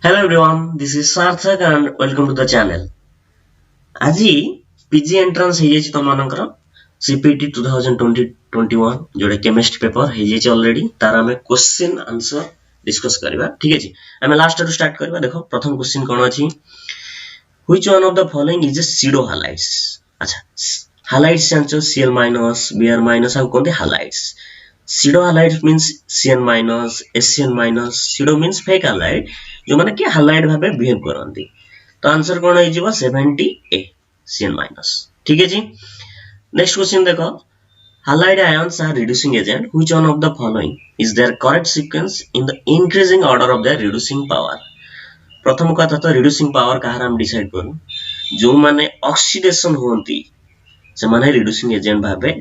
Hello everyone, this is Sarthak and welcome to the channel. আজি PG entrance ହେଇଯାଇଛି ତମମାନଙ୍କର CPT 2020-21 ଯୋଉଟା chemistry paper ହେଇଯାଇଛି already ତାର ଆମେ କ୍ୱେଶ୍ଚିନ୍ ଆନ୍ସର डिस्कस କରିବା ठीक ଅଛି ଆମେ ଲାଷ୍ଟ ରୁ ଷ୍ଟାର୍ଟ କରିବା ଦେଖ ପ୍ରଥମ କ୍ୱେଶ୍ଚିନ୍ କ'ଣ ଅଛି which one of the following is a pseudo halides ଆଚ୍ଛା halides ଜାଣିଛ Cl- Br- ଆଉ କହନ୍ତି halides pseudo halides means Cn-, SCn-, pseudo means fake halide जो माने कि halide भाबे बिहेव करନ୍ତି तो आंसर कोन होई जीवो 70A Cn-, ठीक है जी नेक्स्ट क्वेश्चन देखो halide ions are reducing agent which one of the following is their correct sequence in the increasing order of their reducing power प्रथम कथा तो reducing power कहार हम डिसाइड करू जो माने ऑक्सीडेशन होंती से माने reducing agent भाबे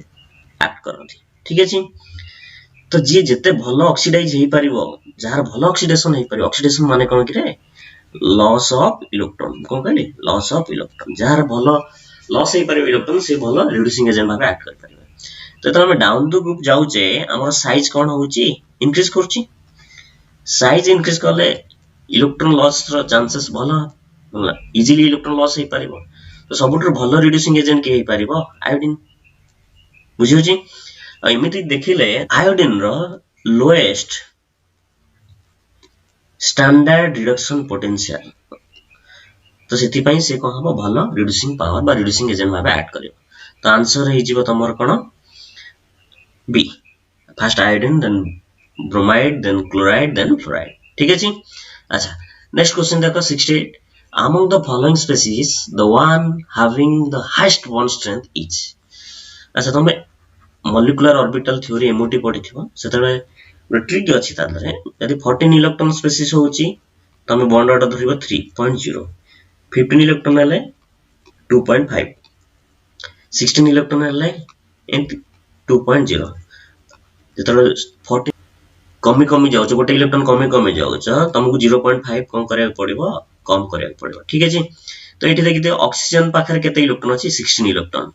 एक्ट करନ୍ତି ठीक है जी तो जी जते भलो ऑक्सीडाइज हेई परिबो जहार भलो ऑक्सीडेशन हेई परिबो ऑक्सीडेशन माने कोन कि रे लॉस ऑफ इलेक्ट्रॉन कोन कहली लॉस ऑफ इलेक्ट्रॉन जहार भलो लॉस हेई परिबो इलेक्ट्रॉन से भलो रिड्यूसिंग एजेंट भाबे एक्ट कर परिबो तो हम डाउन टू ग्रुप जाउचे हमर साइज कोन होउची इंक्रीज करची साइज इंक्रीज करले इलेक्ट्रॉन लॉस रो चांसेस भलो इजीली इलेक्ट्रॉन लॉस हेई परिबो तो सबुटर भलो रिड्यूसिंग एजेंट के हेई परिबो आयोडीन बुझियो जी एमिति देखिले आयोडीन रो लोएस्ट स्टैंडर्ड रिडक्शन पोटेंशियल तो सेति पई से कोन हबो भलो रिड्यूसिंग पावर बा रिड्यूसिंग एजेंट भाबे ऐड करियो तो आंसर हे जीवो तमर कोन B first iodine then bromide then chloride then fluoride ठीक है जी अच्छा नेक्स्ट क्वेश्चन देखो 68 among the following species the one having the highest bond strength is अच्छा तमे molecular orbital theory MOT पढिथिबो सेतबे ट्रिक अछि तादरे यदि 14 इलेक्ट्रॉन स्पेसिस होउची तमे बॉन्ड ऑर्डर धरिबो 3.0 15 इलेक्ट्रॉन हेले 2.5 16 इलेक्ट्रॉन हेले 2.0 जेतले 40 कमी कमी जाउछ गोटे इलेक्ट्रॉन कमी कमी जाउछ तुमको 0.5 कम करया पड़िबो कम करया पड़िबो ठीक है जी तो एठी देखिते ऑक्सीजन पाखर केते इलेक्ट्रॉन अछि 16 इलेक्ट्रॉन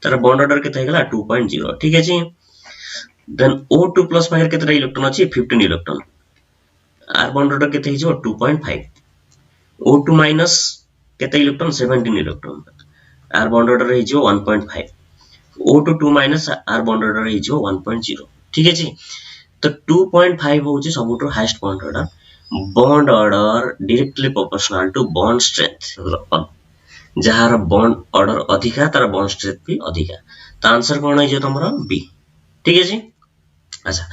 तार बॉन्ड ऑर्डर केते हेगला 2.0 ठीक है जी देन O2 प्लस पाखर केते इलेक्ट्रॉन अछि 15 इलेक्ट्रॉन आर बॉन्ड ऑर्डर केते हिजो 2.5 O2 माइनस केते इलेक्ट्रॉन 17 इलेक्ट्रॉन आर बॉन्ड ऑर्डर हिजो 1.5 O2 2 minus are bond order हिजो 1.0 ठीक है जी तो 2.5 होउची सबुटो highest bond order directly proportional to bond strength जहार बॉन्ड ऑर्डर अधिका तार बॉन्ड स्ट्रेंथ भी अधिका तो आंसर कोन है जे तमरा बी ठीक है जी अच्छा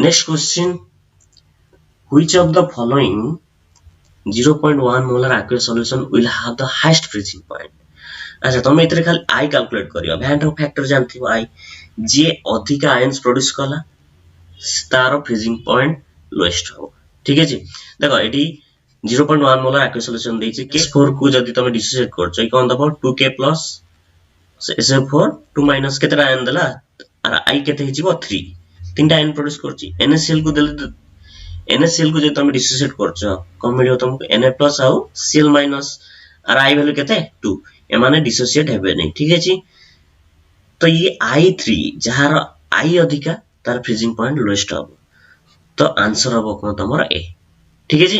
next question which of the following 0.1 molar aqueous solution will have the highest freezing point अच्छा तमे इतरे खाली I कैलकुलेट करियो वैन फैक्टर जानथिबो I जे अधिका आयंस प्रोड्यूस कला तार फ्रीजिंग पॉइंट लोएस्ट हो ठीक है जी देखो एटी 0.1 मोलर aqueous solution देछि K4 को जदी तमे डिसोसिएट करछो कोन दबो 2K प्लस SF4 2 माइनस केतरा आयन देला आर I केते हिजिबो 3 तीनटा आयन प्रोड्यूस करछि NaCl को देले NaCl को जे तमे डिसोसिएट करछो कम मिलियो तुमको Na प्लस आउ Cl माइनस आर I वैल्यू केते 2 ए माने डिसोसिएट हेबे नै ठीक है जी तो ये I3 जहार I अधिका तार फ्रीजिंग पॉइंट लोएस्ट हो तो आंसर हबो कोन तमरा ए ठीक है जी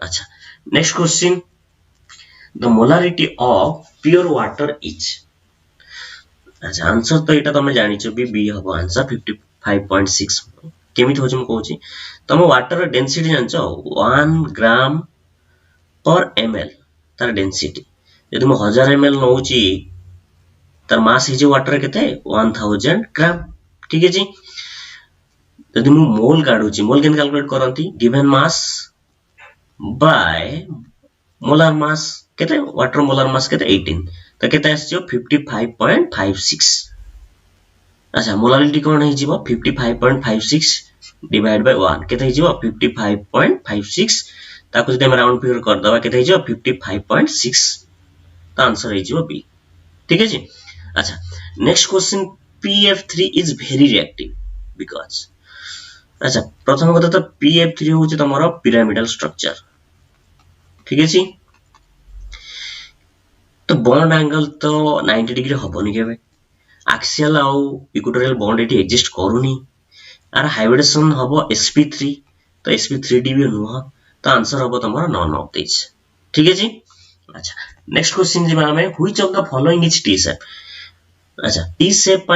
अच्छा next question the molarity of pure water is अच्छा आंसर तो एटा तमे जानिछो बी हबो आंसर 55.6 केमिति होजम कहूची तम वाटर डेंसिटी जानछो 1 ग्राम पर ml तार डेंसिटी यदि म 1000 ml नउची तार मास हिजे वाटर केते 1000 ग्राम ठीक है जी यदि मु मोल काढुची मोल केन कैलकुलेट करंती given mass by molar mass केते वाटर मोलार मास केते 18 तो केते आछियो 55.56 अच्छा मोलारिटी कोन हे जिवो 55.56 डिवाइड बाय 1 केते हे जिवो 55.56 ताको जदि हम राउंड फिगर कर दबा केते हे जिवो 55.6 तो आंसर हे जिवो बी ठीक है जी अच्छा next question PF3 is very reactive because अच्छा प्रथम कथा तो PF3 होची तमरो पिरामिडल स्ट्रक्चर ठीक है जी तो बॉन्ड एंगल तो 90 डिग्री हबोनी केबे एक्सियल आउ इक्वेटोरियल बॉन्ड एटी एग्जिस्ट करूनी आर हाइब्रिडेशन हबो sp3 तो sp3d भी नुह तो आंसर हम तुम नन ऑफ दिस ठीक है। अच्छा नेक्स्ट क्वेश्चन जी which of the following is T shape. अच्छा टी शेप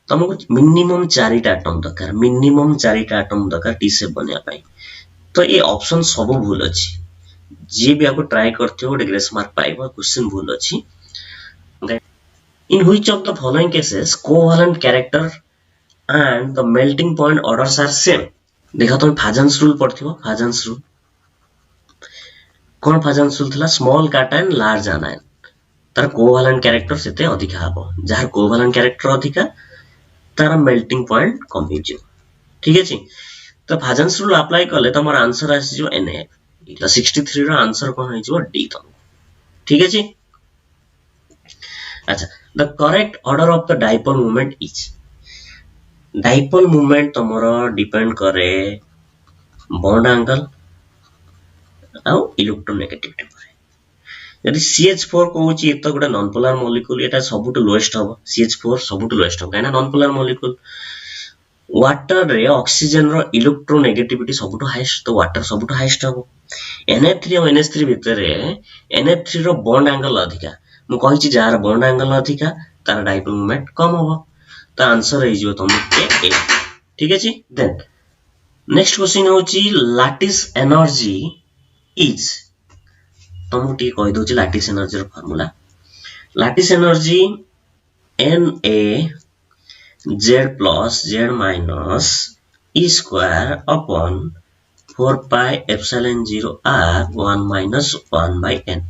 तुमको मिनिमम 4टा आटम दरकार मिनिमम 4टा आटम दरकार टी शेप बनया तो ये ऑप्शन सब भूल अच्छी जी भी आपको ट्राई करते हो गोटे ग्रेस मार्क पाइबो क्वेश्चन भूल अच्छी। In which of the following cases covalent character and the melting point orders are same। देखा तुम फाजन्स रूल पढ़थिबो फाजन्स रूल कोन फाजन्स रूल थिला स्मॉल कैटायन लार्ज आनायन तार कोवैलेंट कैरेक्टर सेते अधिका हबो जार कोवैलेंट कैरेक्टर अधिका तार मेल्टिंग पॉइंट कम हो जे ठीक अछि। तो फाजन्स रूल अप्लाई करले तमर आंसर आसी जो Na इला 63 रो आंसर कोन हो जो डी तम ठीक अछि। अच्छा the correct order of the dipole movement is dipole movement तमरो डिपेंड करे बॉन्ड एंगल आउ इलेक्ट्रोनेगेटिविटी पर यदि CH4 कहूची ए तो गोटे नॉन पोलर मॉलिक्यूल एटा सबुटु लोएस्ट हबो CH4 सबुटु लोएस्ट हबो काना नॉन पोलर मॉलिक्यूल वाटर रे ऑक्सीजन रो इलेक्ट्रोनेगेटिविटी सबुटु हाईएस्ट तो वाटर सबुटु हाईएस्ट हबो NF3 और NH3 भितर NF3 रो बॉन्ड एंगल अधिका मु कहिची जार बॉन्ड एंगल अधिका तार डाइपोल मोमेंट कम हबो तो आंसर हे जिवो तुम ए ठीक अछि। देन नेक्स्ट क्वेश्चन होची लैटिस एनर्जी इज तुमको टी कहि दोची लैटिस एनर्जी रो formula lattice energy Na z plus z minus e square upon 4 pi epsilon 0 r 1 minus 1 by n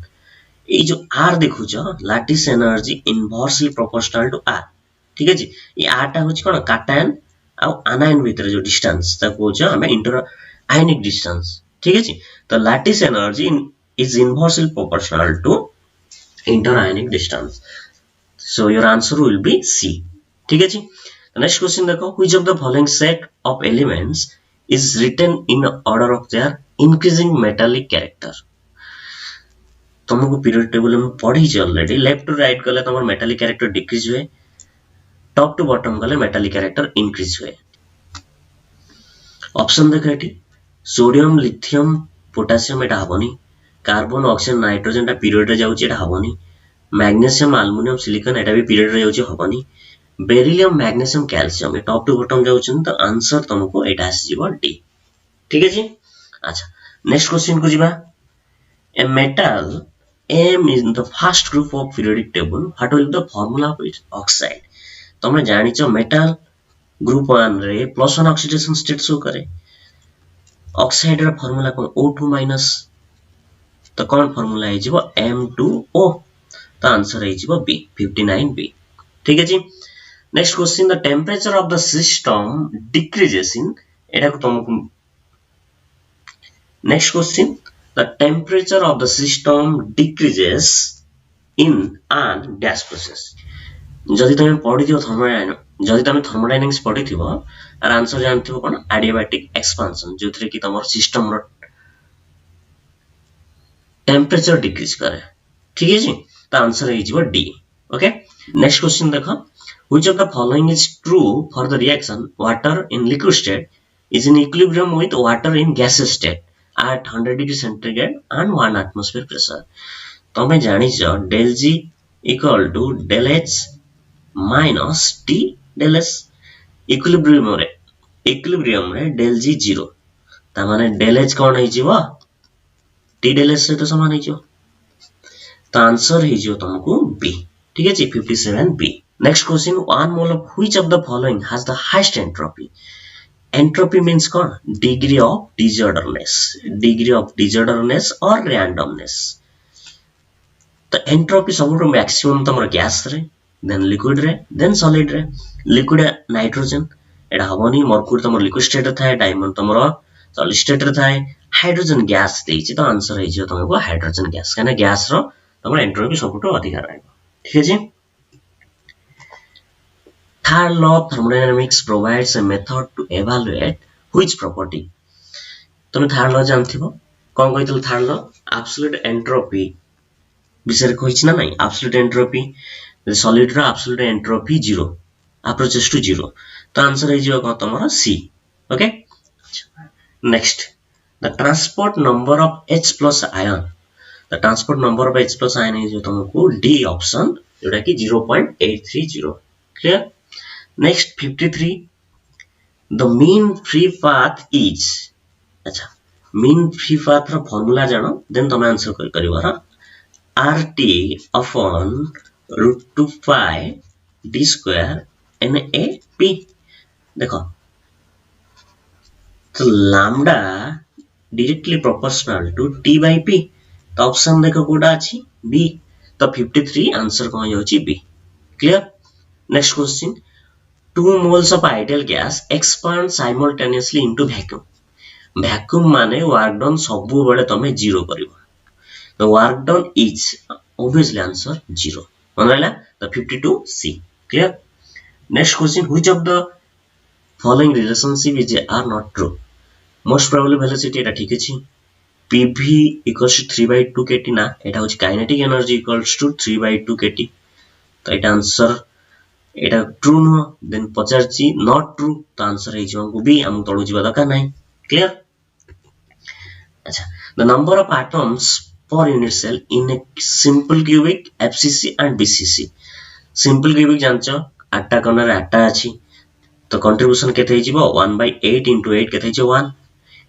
ये जो r देखु छ lattice energy inversely proportional to r ठीक है जी। ये r टा होची कोन कैटायन आ आनायन भीतर जो डिस्टेंस ता को छ हमें इंटर आयनिक डिस्टेंस ठीक है जी। तो lattice energy is inversely proportional to inter ionic distance so your answer will be C ठीक है जी। नेक्स्ट क्वेश्चन देखो which of the following set of elements is written in order of their increasing metallic character. तुमको period table में पढ़ी छ already left to right गले तमर मेटालिक कैरेक्टर डिक्रीज हुए टॉप टू बॉटम गले मेटालिक कैरेक्टर इंक्रीज हुए। Option देखो एठी सोडियम लिथियम पोटेशियम एटा हबनी कार्बन ऑक्सीजन नाइट्रोजन टा पीरियड रे जाउची एटा हबनी मैग्नीशियम एल्युमिनियम सिलिकॉन एटा भी पीरियड रे जाउची हबनी बेरिलियम मैग्नीशियम कैल्शियम ए टॉप टू बॉटम जाउछन तो आंसर तुमको एटा आसी जीवो डी ठीक है जी। अच्छा नेक्स्ट क्वेश्चन को जीवा a metal M in the first group of periodic table what will be the formula of its oxide तुमने जानी छ मेटल ग्रुप 1 रे +1 ऑक्सीडेशन स्टेट शो करे ऑक्साइड रा फार्मूला कोन O2 माइनस तो कोन फार्मूला है जीवो M2O तो आंसर है जीवो B 59B ठीक है जी। Next question the temperature of the system decreases in एटा को तुमको next question the temperature of the system decreases in an dash process जदि तुम पढ़ी थियो थर्मोडायनामिक्स जदि तुम थर्मोडायनामिक्स पढ़ी थियो आर आंसर जानथिबो कोन एडियाबैटिक एक्सपेंशन जोथरे कि तमर सिस्टम रो टेंपरेचर डिक्रीज करे ठीक है जी। तो आंसर है जीवो डी ओके। नेक्स्ट क्वेश्चन देखो which of the following is true for the reaction water in liquid state is in equilibrium with water in gaseous state at 100 degree centigrade and 1 atmosphere pressure तमे जानि छ del G equal to del H minus T del S equilibrium रे del G 0 ता माने del H कोन है जीवा T del S से तो समान है जो तो आंसर है जो तुमको B ठीक है जी 57B। Next question 1 mole of which of the following has the highest entropy entropy means कौन degree of disorderness or randomness तो entropy सबुठो maximum तमर गैस रे then liquid रे then solid रे liquid नाइट्रोजन एटा हबनी मर्क्यूरी तमर liquid state रे थाए diamond तमर सॉलिड स्टेट रे थाए हाइड्रोजन गैस देछि तो आंसर है जे तुमको हाइड्रोजन गैस काना गैस रो तमर entropy सबुठो अधिक रहबो ठीक है जी। Third law of thermodynamics provides a method to evaluate which property तुम थर्ड लॉ जानथिबो कोन कहितल थर्ड लॉ एब्सोल्यूट एंट्रोपी विषय कहिछ ना नहीं एब्सोल्यूट एंट्रोपी सॉलिड रो एब्सोल्यूट एंट्रोपी 0 अप्रोचेस टू 0 तो आंसर है जो तमरा C okay. Next the transport number of H plus ion, the transport number of H plus ion is तुमको डी ऑप्शन जोटा कि 0.830 clear. Next 53 the mean free path is, अच्छा mean free path रो formula जानो then तुम answer कर करिवार RT upon root 2 pi d square NAP। देखो तो lambda directly proportional to T by P, तो ऑप्शन देखो कोडा अछि B, तो 53 आंसर कौन होची B clear. Next question 2 moles of ideal gas expand simultaneously into vacuum, vacuum माने वर्क डन सब बेले तमे zero करिवो, the work done is obviously answer 0 मन रहला, the 52C clear। next question which of the following relationship is are not true, most probably velocity एटा ठीक अछि, PV equals to 3/2 kT ना एटा होछि kinetic energy equals to 3/2 kT, तो एटा answer एटा true न then पचारछि not true, तो answer हे जंगु B हम तळु जिबा दका नै क्लियर। अच्छा the number of atoms per unit cell in a simple cubic FCC and BCC, simple cubic जानचो 8टा कॉर्नर 8टा अछि, तो कंट्रीब्यूशन केते हे जिवो 1/8 * 8 केते हे 1,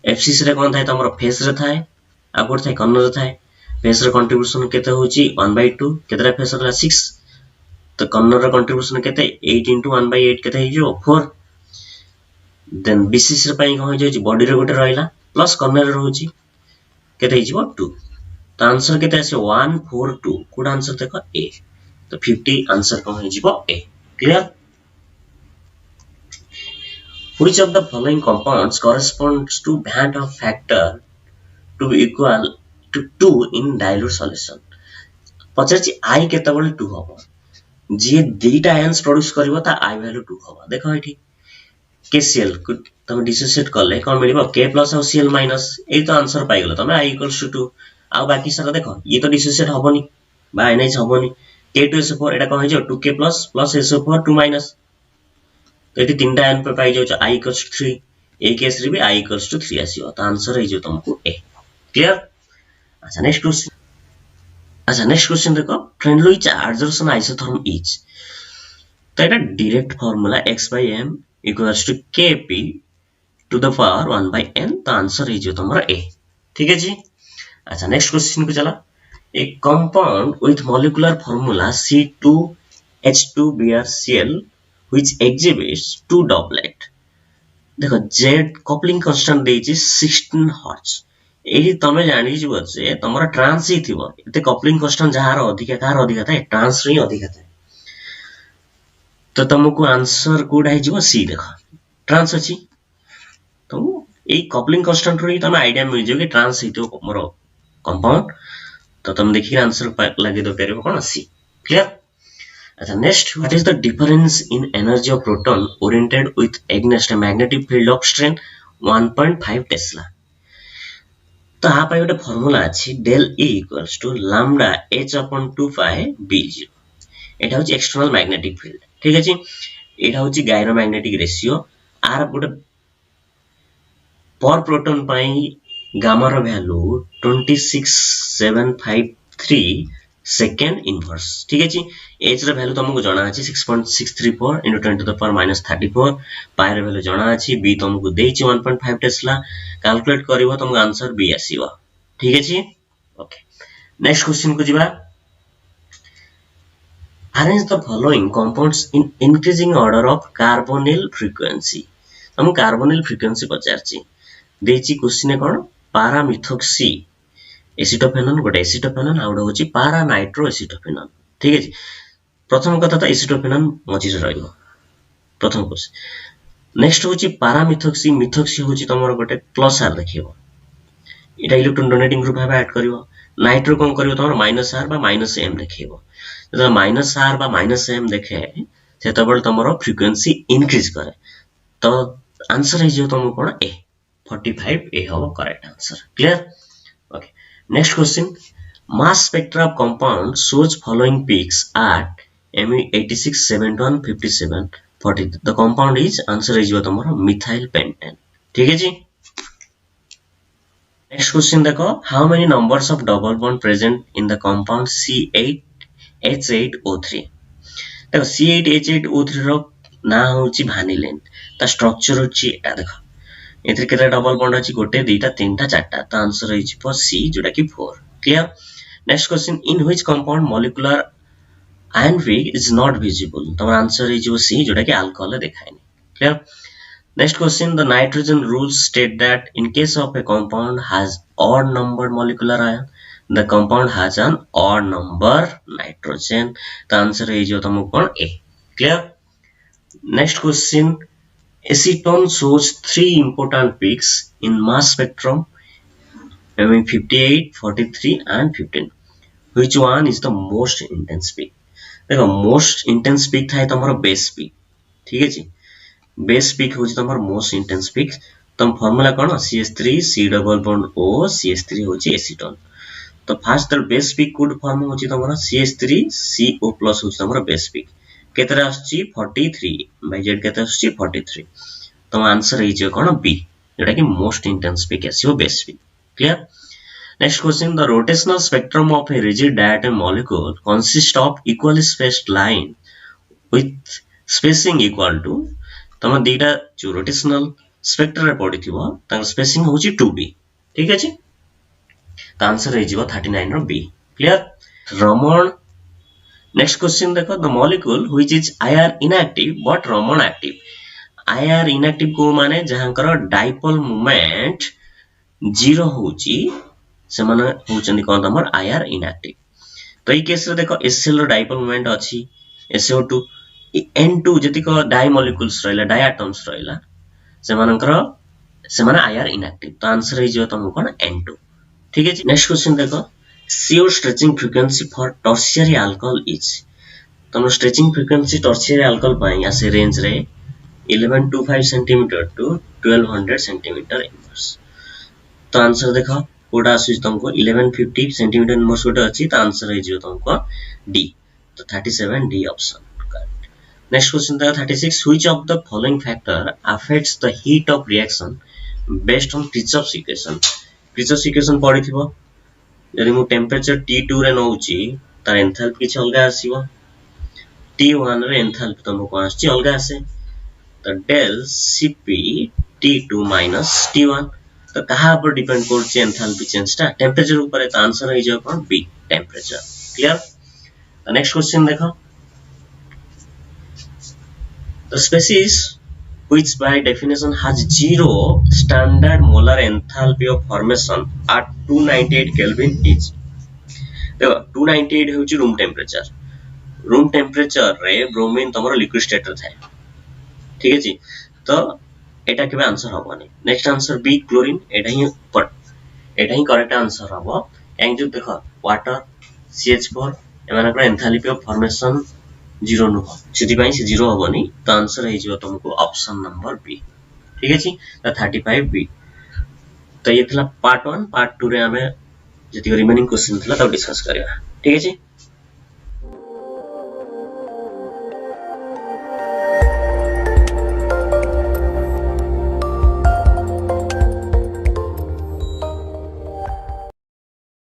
FCC रे कोन थाय तमरो फेस रे थाय आ कोन थाय कॉर्नर रे थाय, फेस रे कंट्रीब्यूशन केते होची 1/2 केतेरा फेस रे 6, तो कॉर्नर रे कंट्रीब्यूशन केते 8 * 1/8 केते हे जिवो 4, देन BCC रे पई कोन हे बॉडी रे गोटे रहइला प्लस कॉर्नर रे रहउची केते हे जिवो 2, तो आंसर केते आसे 1 4 2 कोड आंसर देखो A, तो 50 आंसर कौन हो A clear. which of the following compounds corresponds to Van't Hoff factor to be equal to 2 in dilute solution, पचारछि I केतेबेले 2 हबो, जे दुईटा आयन्स प्रोड्यूस करबो ता I वैल्यू 2 हबो, देखो एठी KCl को तुम डिसोसिएट करले कोन मिलिबो K प्लस और Cl माइनस, एई तो आंसर पाइ गेलो तमे I = 2, आ बाकी सारा देखो ये तो डिसोसिएट हबोनी बा आयनाइज हबोनी, K2SO4 एटा कोन हे जो 2K plus plus SO4 2 minus, तो एठी तीनटा आयन पे पाइ जाउ I = 3, ए केस रे भी I = 3 आसीबो, तो आंसर हे जो तुमको A क्लियर। अच्छा नेक्स्ट क्वेश्चन, अच्छा नेक्स्ट क्वेश्चन देखो French adsorption isotherm इज, तो एटा direct formula x/m = Kp to the power 1/n, तो आंसर हे जो तुम्हारा A ठीक है जी। अच्छा नेक्स्ट क्वेश्चन को चला, a compound with molecular formula C2H2BrCl which exhibits two doublet, देखो Z coupling constant देछि 16 Hz, एही तमे जानि जिवो जे तमरा ट्रांस ही थिबो, एते कपलिंग कांस्टेंट जहार अधिका थाए ट्रांस रे अधिका थाए, तो तुमको आंसर कोड है जिवो C, देखो ट्रांस अछि, तो एई कपलिंग कांस्टेंट रे तमे आईडिया मिल जे कि ट्रांस हितो मोर कंपाउंड, तो तुम देखिए आंसर लगे दो पेरे कोन C क्लियर। अच्छा next what is the difference in energy of proton oriented with against a magnetic field of strength 1.5 Tesla, तो आ पाइ गोटे फार्मूला अछि del E = lambda h/2 pi b0, एटा होची एक्सटर्नल मैग्नेटिक फील्ड ठीक अछि, एटा होची गायरोमैग्नेटिक रेशियो, आर गोटे पर proton pi gamma रो value 26753 second inverse ठीक अछि, h रो वैल्यू तुमको जाना अछि 6.634 * 10⁻34, पाई रो वैल्यू जाना अछि, b तुमको देछि 1.5 टेस्ला, कैलकुलेट करिवो तुमको आंसर b आसीबो ठीक अछि ओके। नेक्स्ट क्वेश्चन को जिबा, arrange the following compounds in increasing order of carbonyl frequency, हम कार्बोनिल फ्रीक्वेंसी पचारछि देछि क्वेश्चन कोन पारामिथोक्सी एसिटोफेनॉन, गोटे एसिटोफेनॉन आ गोटे होछि पारा नाइट्रो एसिटोफेनॉन ठीक अछि, प्रथम कथा तो एसिटोफेनॉन मझि रहइबो प्रथम क्वेश्चन, नेक्स्ट होछि पारामिथोक्सी, मिथोक्सी होछि तमर गोटे प्लस r देखिबो, एटा इलेक्ट्रॉन डोनेटिंग ग्रुप भाबे ऐड करिवो, नाइट्रो कोन करिवो तमर -r बा -m देखिबो, जब -r बा -m देखे सेतबेल तमर फ्रीक्वेंसी इंक्रीज करे, तो आंसर है जो तुमको कोन A 45 A हो correct answer clear okay. Next question, mass spectra of compound shows following peaks at Me 86 71 57 40, the compound is answer है जो तुम्हारा मिथाइल पेंटेन ठीक है जी। नेक्स्ट क्वेश्चन देखो, how many numbers of double bond present in the compound C8H8O3। देखो C8H8O3 रो ना होची भानिलिन, ता स्ट्रक्चर होची एटा देखो, एथि केते डबल बॉन्ड अछि, गोटे दुईटा तीनटा चारटा, तो आंसर होई छिपो C जोटा कि 4। Clear. Next question, in which compound molecular ion peak is not visible, तो आंसर होई छिपो C जोटा कि अल्कोहल देखायनी। Clear. Next question, the nitrogen rules state that in case of a compound has odd numbered molecular ion, the compound has an odd number nitrogen. The answer is A. Clear? Next question, acetone shows three important peaks in mass spectrum, having 58, 43 and 15. Which one is the most intense peak? देखो most intense peak था तुम्हारा base peak, ठीक है जी। Base pick होची तमर most intense pick. तम formula कोन CH3 C double bond O CH3 होची acetone. तो फास्ट तर बेस पिक कोड फॉर्म होची तमर CH3 CO प्लस होची तमर बेस पिक। केतरा आछी 43 बाय Z केतरा आछी 43। तो आंसर हे जे कोन B, जेटा कि मोस्ट इंटेंस पिक आसीओ base peak. Clear. Next question, the rotational spectrum of a rigid diatomic molecule consist of equally spaced line with spacing equal to, तम दीटा जो rotational spectrum रे पडिथिबो तार स्पेसिंग होची 2b। ठीक है जी। तो आंसर हे जिवो 39 रो B। क्लियर। रमण। नेक्स्ट क्वेश्चन देखो, the molecule which is IR inactive but Raman active. IR inactive को माने जहांकर डाइपोल मोमेंट 0 होची, से माने होचंदी कोन तमर IR इनएक्टिव। तो ई केस रे देखो HCl रो डाइपोल मोमेंट अछि SO2, N2 जतिको डाई मॉलिक्यूल्स रहला, डाई एटम्स रहला, से माने IR इनएक्टिव। तो आंसर हे जो तुमको कोन N2। ठीक है जी। नेक्स्ट क्वेश्चन देखो, CO stretching frequency for tertiary alcohol is. तुम स्ट्रेचिंग फ्रीक्वेंसी टर्शियरी अल्कोहल पई आसे रेंज रे 1125 सेंटीमीटर टू 1200 सेंटीमीटर इनवर्स। तो आंसर देखो कोडा आसी तुमको 1150 सेंटीमीटर इनवर्स कोटा अछि, तो आंसर हे जो तुमको D। तो 37 D option. Next question, 36. Which of the following factor affects the heat of reaction based on Kirchhoff's equation? Kirchhoff's equation पढ़िथिबो। यदि मु टेम्परेचर T2 रे नउची तार एंथैल्पी किछ अलगा आसीबो, T1 रे एंथैल्पी तुमको आछि अलगा आसे। तो del Cp T2 minus T1, तो कहा पर डिपेंड करछि एंथैल्पी चेंज ता टेम्परेचर ऊपर है। तो आंसर हे जो कोन B, टेम्परेचर। क्लियर। तो नेक्स्ट क्वेश्चन देखो, the species which by definition has zero standard molar enthalpy of formation at 298 Kelvin is। देखो 298 होची रूम टेम्परेचर। रूम टेम्परेचर रे ब्रोमीन तमरो लिक्विड स्टेट रे थाए। ठीक है जी। तो एटा केबे आंसर हबोनी। Next answer B, chlorine. एटा ही करेक्ट आंसर हबो। एंग जो देखो वाटर CH4 एमानकर एंथैल्पी ऑफ फॉर्मेशन 0 नु सिटी पाई से 0 हबोनी। तो आंसर हे जिवो तुमको ऑप्शन नंबर B। ठीक है जी। तो 35 B। तो ये थला पार्ट 1। पार्ट 2 रे हमें जति रिमेनिंग क्वेश्चन थला तब डिस्कस करिया। ठीक है जी।